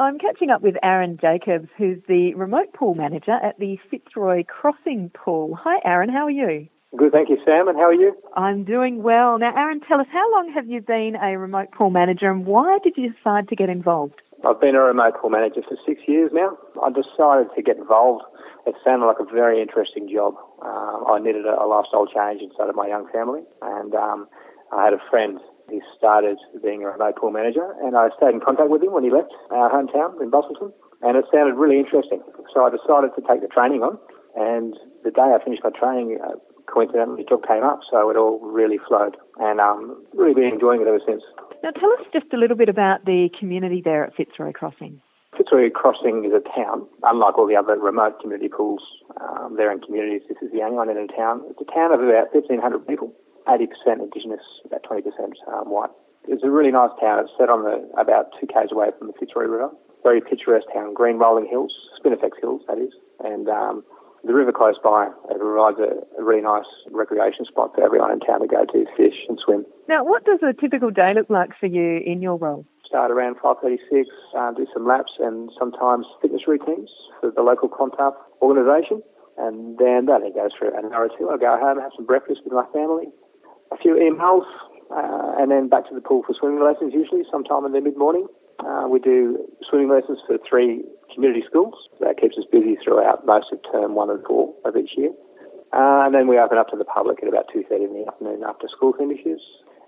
I'm catching up with Aaron Jacobs, who's the remote pool manager at the Fitzroy Crossing Pool. Hi, Aaron. How are you? Good, thank you, Sam. And how are you? I'm doing well. Now, Aaron, tell us, how long have you been a remote pool manager and why did you decide to get involved? I've been a remote pool manager for 6 years now. I decided to get involved. It sounded like a very interesting job. I needed a lifestyle change inside of my young family, and I had a friend who started being a remote pool manager, and I stayed in contact with him when he left our hometown in Busselton, and it sounded really interesting. So I decided to take the training on, and the day I finished my training, coincidentally, the job came up, so it all really flowed, and really been enjoying it ever since. Now, tell us just a little bit about the community there at Fitzroy Crossing. Fitzroy Crossing is a town. Unlike all the other remote community pools, they're in communities. This is the only one in a town. It's a town of about 1,500 people, 80% Indigenous, about 20% white. It's a really nice town. It's set on about 2 k's away from the Fitzroy River. Very picturesque town, green rolling hills, Spinifex Hills, that is, and the river close by. It provides a really nice recreation spot for everyone in town to go to, fish and swim. Now, what does a typical day look like for you in your role? Start around 5:36, do some laps and sometimes fitness routines for the local Contact organisation. And then that goes for an hour or two. I go home, have some breakfast with my family, a few emails, and then back to the pool for swimming lessons usually, sometime in the mid-morning. We do swimming lessons for 3 community schools. That keeps us busy throughout most of term 1 and 4 of each year. And then we open up to the public at about 2:30 in the afternoon after school finishes.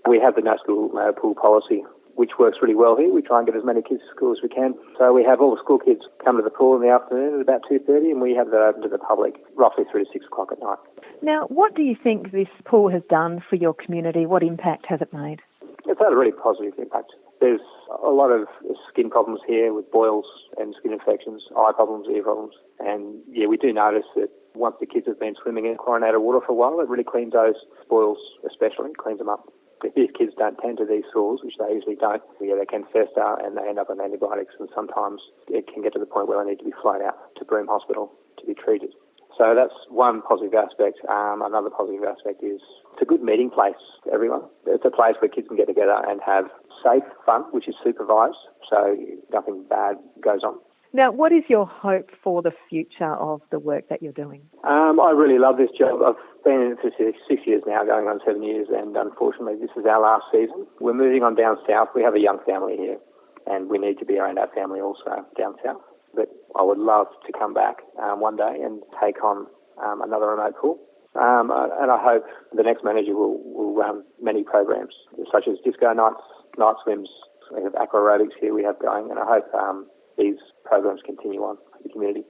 We have the no school, no pool policy, which works really well here. We try and get as many kids to school as we can. So we have all the school kids come to the pool in the afternoon at about 2:30, and we have that open to the public roughly through to 6 o'clock at night. Now, what do you think this pool has done for your community? What impact has it made? It's had a really positive impact. There's a lot of skin problems here with boils and skin infections, eye problems, ear problems. And yeah, we do notice that once the kids have been swimming in chlorinated water for a while, it really cleans those boils, especially, cleans them up. If these kids don't tend to these sores, which they usually don't, they can fester and they end up on antibiotics, and sometimes it can get to the point where they need to be flown out to Broome Hospital to be treated. So that's one positive aspect. Another positive aspect is it's a good meeting place for everyone. It's a place where kids can get together and have safe fun, which is supervised, so nothing bad goes on. Now, what is your hope for the future of the work that you're doing? I really love this job. I've been in it for 6 years now, going on 7 years, and unfortunately this is our last season. We're moving on down south. We have a young family here, and we need to be around our family also down south. But I would love to come back one day and take on another remote pool. And I hope the next manager will run many programs, such as disco nights, night swims. We have aqua aerobics here we have going, and I hope these programs continue on for the community.